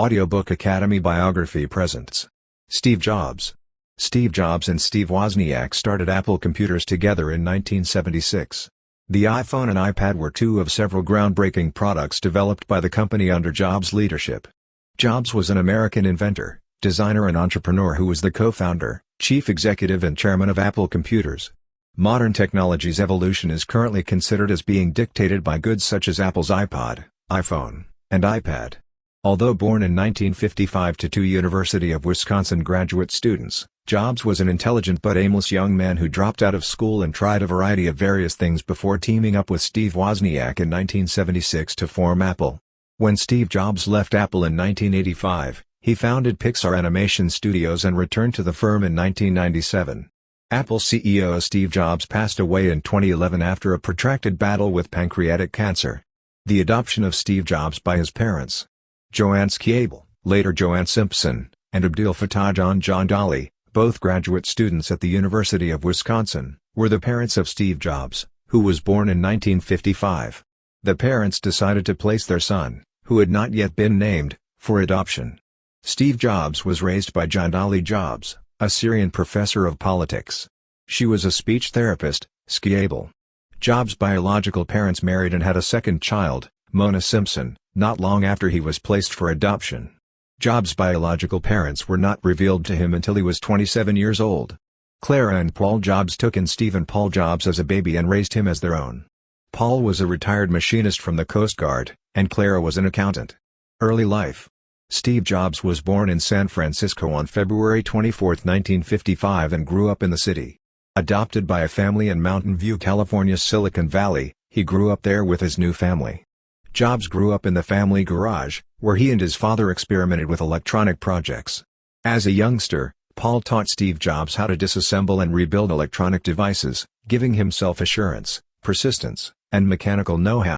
Audiobook Academy Biography presents Steve Jobs. Steve Jobs and Steve Wozniak started Apple Computers together in 1976. The iPhone and iPad were two of several groundbreaking products developed by the company under Jobs' leadership. Jobs was an American inventor, designer and entrepreneur who was the co-founder, chief executive and chairman of Apple Computers. Modern technology's evolution is currently considered as being dictated by goods such as Apple's iPod, iPhone, and iPad. Although born in 1955 to two University of Wisconsin graduate students, Jobs was an intelligent but aimless young man who dropped out of school and tried a variety of various things before teaming up with Steve Wozniak in 1976 to form Apple. When Steve Jobs left Apple in 1985, he founded Pixar Animation Studios and returned to the firm in 1997. Apple CEO Steve Jobs passed away in 2011 after a protracted battle with pancreatic cancer. The adoption of Steve Jobs by his parents, Joanne Sciable, later Joanne Simpson, and Abdul Fattah John Dolly, both graduate students at the University of Wisconsin, were the parents of Steve Jobs, who was born in 1955. The parents decided to place their son, who had not yet been named, for adoption. Steve Jobs was raised by Dolly Jobs, a Syrian professor of politics. She was a speech therapist, Sciable. Jobs' biological parents married and had a second child, Mona Simpson, not long after he was placed for adoption. Jobs' biological parents were not revealed to him until he was 27 years old. Clara and Paul Jobs took in Stephen Paul Jobs as a baby and raised him as their own. Paul was a retired machinist from the Coast Guard, and Clara was an accountant. Early life. Steve Jobs was born in San Francisco on February 24, 1955 and grew up in the city. Adopted by a family in Mountain View, California's Silicon Valley, he grew up there with his new family. Jobs grew up in the family garage, where he and his father experimented with electronic projects. As a youngster, Paul taught Steve Jobs how to disassemble and rebuild electronic devices, giving him self-assurance, persistence, and mechanical know-how.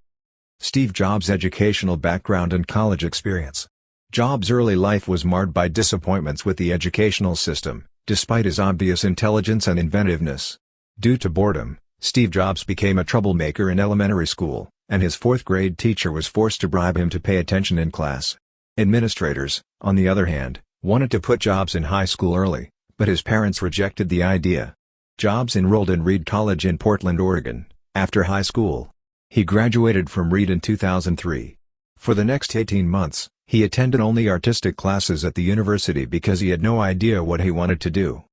Steve Jobs' educational background and college experience. Jobs' early life was marred by disappointments with the educational system, despite his obvious intelligence and inventiveness. Due to boredom, Steve Jobs became a troublemaker in elementary school, and his fourth-grade teacher was forced to bribe him to pay attention in class. Administrators, on the other hand, wanted to put Jobs in high school early, but his parents rejected the idea. Jobs enrolled in Reed College in Portland, Oregon, after high school. He graduated from Reed in 2003. For the next 18 months, he attended only artistic classes at the university because he had no idea what he wanted to do.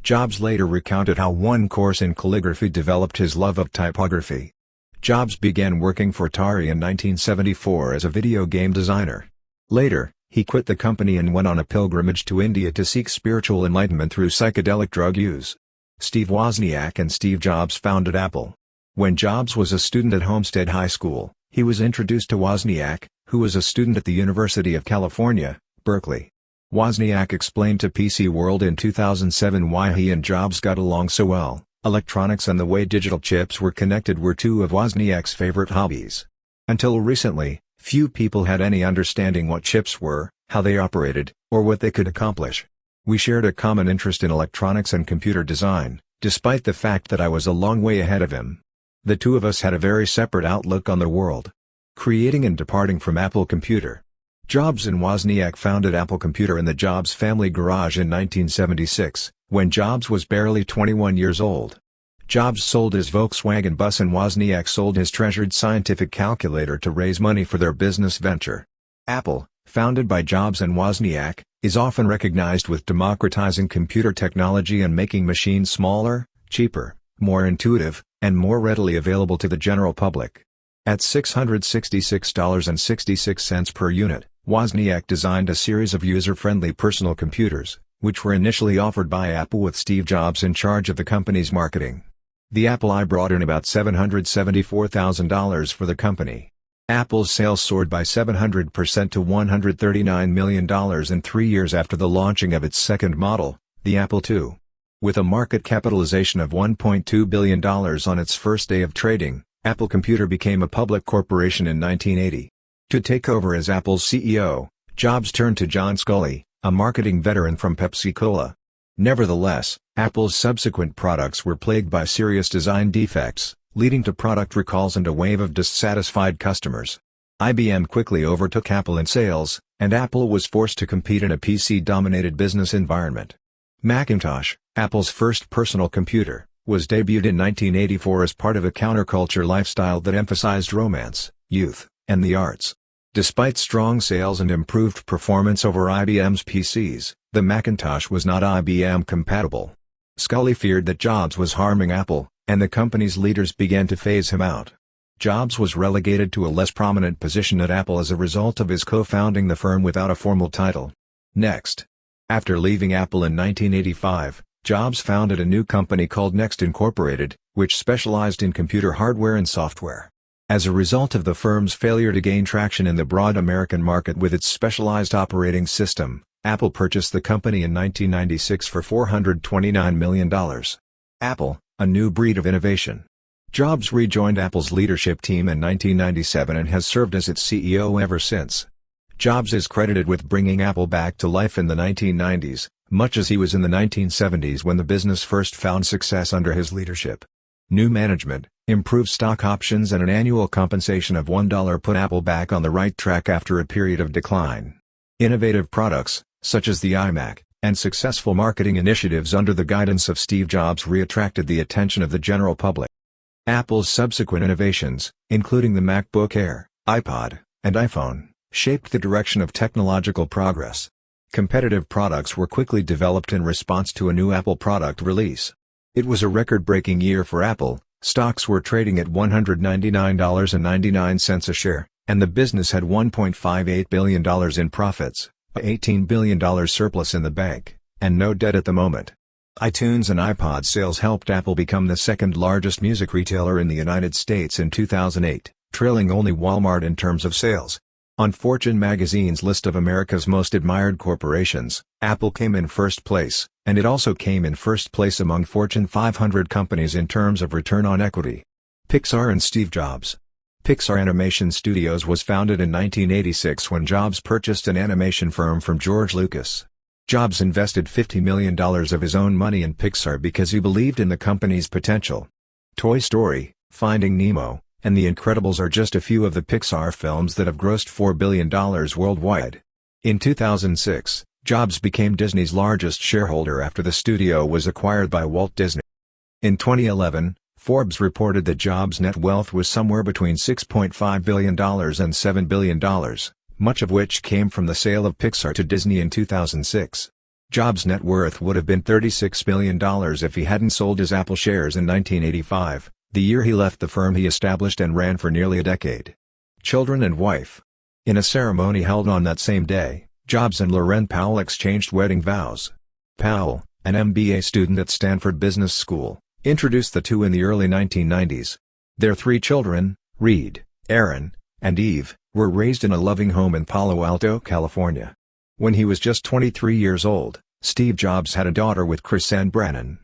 Jobs later recounted how one course in calligraphy developed his love of typography. Jobs began working for Atari in 1974 as a video game designer. Later, he quit the company and went on a pilgrimage to India to seek spiritual enlightenment through psychedelic drug use. Steve Wozniak and Steve Jobs founded Apple. When Jobs was a student at Homestead High School, he was introduced to Wozniak, who was a student at the University of California, Berkeley. Wozniak explained to PC World in 2007 why he and Jobs got along so well. Electronics and the way digital chips were connected were two of Wozniak's favorite hobbies. Until recently, few people had any understanding what chips were, how they operated, or what they could accomplish. We shared a common interest in electronics and computer design, despite the fact that I was a long way ahead of him. The two of us had a very separate outlook on the world. Creating and departing from Apple Computer. Jobs and Wozniak founded Apple Computer in the Jobs family garage in 1976, when Jobs was barely 21 years old. Jobs sold his Volkswagen bus and Wozniak sold his treasured scientific calculator to raise money for their business venture. Apple, founded by Jobs and Wozniak, is often recognized with democratizing computer technology and making machines smaller, cheaper, more intuitive, and more readily available to the general public. At $666.66 per unit, Wozniak designed a series of user-friendly personal computers, which were initially offered by Apple with Steve Jobs in charge of the company's marketing. The Apple I brought in about $774,000 for the company. Apple's sales soared by 700% to $139 million in 3 years after the launching of its second model, the Apple II. With a market capitalization of $1.2 billion on its first day of trading, Apple Computer became a public corporation in 1980. To take over as Apple's CEO, Jobs turned to John Sculley, a marketing veteran from Pepsi-Cola. Nevertheless, Apple's subsequent products were plagued by serious design defects, leading to product recalls and a wave of dissatisfied customers. IBM quickly overtook Apple in sales, and Apple was forced to compete in a PC-dominated business environment. Macintosh, Apple's first personal computer, was debuted in 1984 as part of a counterculture lifestyle that emphasized romance, youth, and the arts. Despite strong sales and improved performance over IBM's PCs, the Macintosh was not IBM compatible. Scully feared that Jobs was harming Apple, and the company's leaders began to phase him out. Jobs was relegated to a less prominent position at Apple as a result of his co-founding the firm without a formal title. Next. After leaving Apple in 1985, Jobs founded a new company called Next Incorporated, which specialized in computer hardware and software. As a result of the firm's failure to gain traction in the broad American market with its specialized operating system, Apple purchased the company in 1996 for $429 million. Apple, a new breed of innovation. Jobs rejoined Apple's leadership team in 1997 and has served as its CEO ever since. Jobs is credited with bringing Apple back to life in the 1990s, much as he was in the 1970s when the business first found success under his leadership. New management, improved stock options and an annual compensation of $1 put Apple back on the right track after a period of decline. Innovative products, such as the iMac, and successful marketing initiatives under the guidance of Steve Jobs reattracted the attention of the general public. Apple's subsequent innovations, including the MacBook Air, iPod, and iPhone, shaped the direction of technological progress. Competitive products were quickly developed in response to a new Apple product release. It was a record-breaking year for Apple. Stocks were trading at $199.99 a share, and the business had $1.58 billion in profits, a $18 billion surplus in the bank, and no debt at the moment. iTunes and iPod sales helped Apple become the second-largest music retailer in the United States in 2008, trailing only Walmart in terms of sales. On Fortune magazine's list of America's most admired corporations, Apple came in first place, and it also came in first place among Fortune 500 companies in terms of return on equity. Pixar and Steve Jobs. Pixar Animation Studios was founded in 1986 when Jobs purchased an animation firm from George Lucas. Jobs invested $50 million of his own money in Pixar because he believed in the company's potential. Toy Story, Finding Nemo, and The Incredibles are just a few of the Pixar films that have grossed $4 billion worldwide. In 2006, Jobs became Disney's largest shareholder after the studio was acquired by Walt Disney. In 2011, Forbes reported that Jobs' net wealth was somewhere between $6.5 billion and $7 billion, much of which came from the sale of Pixar to Disney in 2006. Jobs' net worth would have been $36 billion if he hadn't sold his Apple shares in 1985, the year he left the firm he established and ran for nearly a decade. Children and wife. In a ceremony held on that same day, Jobs and Laurene Powell exchanged wedding vows. Powell, an MBA student at Stanford Business School, introduced the two in the early 1990s. Their three children, Reed, Aaron, and Eve, were raised in a loving home in Palo Alto, California. When he was just 23 years old, Steve Jobs had a daughter with Chrisanne Brennan.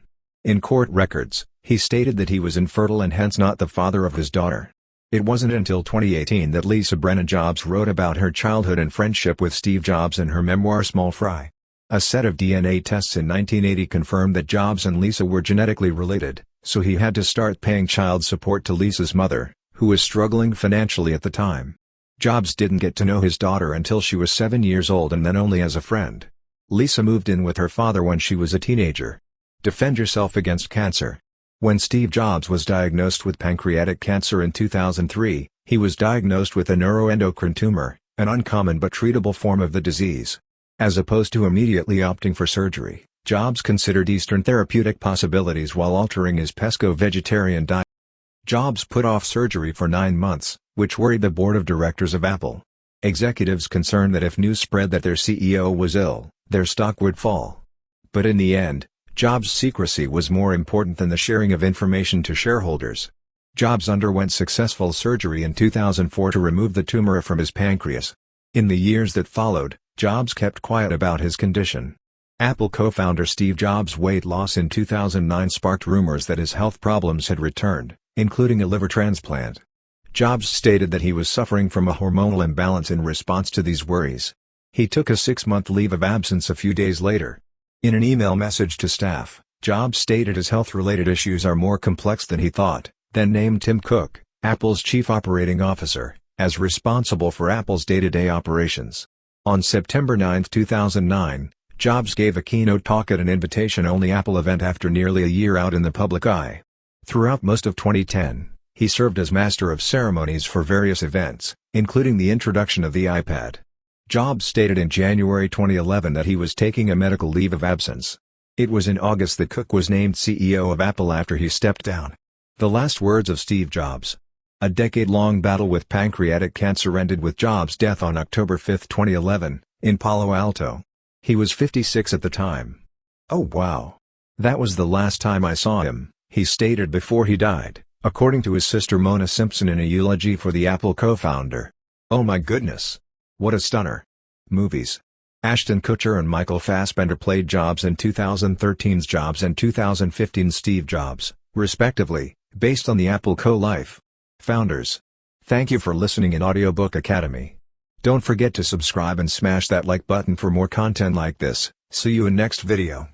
In court records, he stated that he was infertile and hence not the father of his daughter. It wasn't until 2018 that Lisa Brennan Jobs wrote about her childhood and friendship with Steve Jobs in her memoir Small Fry. A set of DNA tests in 1980 confirmed that Jobs and Lisa were genetically related, so he had to start paying child support to Lisa's mother, who was struggling financially at the time. Jobs didn't get to know his daughter until she was 7 years old and then only as a friend. Lisa moved in with her father when she was a teenager. Defend yourself against cancer. When Steve Jobs was diagnosed with pancreatic cancer in 2003, he was diagnosed with a neuroendocrine tumor, an uncommon but treatable form of the disease. As opposed to immediately opting for surgery, Jobs considered Eastern therapeutic possibilities while altering his pesco-vegetarian diet. Jobs put off surgery for 9 months, which worried the board of directors of Apple. Executives concerned that if news spread that their CEO was ill, their stock would fall. But in the end, Jobs' secrecy was more important than the sharing of information to shareholders. Jobs underwent successful surgery in 2004 to remove the tumor from his pancreas. In the years that followed, Jobs kept quiet about his condition. Apple co-founder Steve Jobs' weight loss in 2009 sparked rumors that his health problems had returned, including a liver transplant. Jobs stated that he was suffering from a hormonal imbalance in response to these worries. He took a 6-month leave of absence a few days later. In an email message to staff, Jobs stated his health-related issues are more complex than he thought, then named Tim Cook, Apple's chief operating officer, as responsible for Apple's day-to-day operations. On September 9, 2009, Jobs gave a keynote talk at an invitation-only Apple event after nearly a year out in the public eye. Throughout most of 2010, he served as master of ceremonies for various events, including the introduction of the iPad. Jobs stated in January 2011 that he was taking a medical leave of absence. It was in August that Cook was named CEO of Apple after he stepped down. The last words of Steve Jobs. A decade-long battle with pancreatic cancer ended with Jobs' death on October 5, 2011, in Palo Alto. He was 56 at the time. "Oh wow. That was the last time I saw him," he stated before he died, according to his sister Mona Simpson in a eulogy for the Apple co-founder. "Oh my goodness. What a stunner." Movies. Ashton Kutcher and Michael Fassbender played Jobs in 2013's Jobs and 2015's Steve Jobs, respectively, based on the Apple co-life. Founders. Thank you for listening in Audiobook Academy. Don't forget to subscribe and smash that like button for more content like this. See you in next video.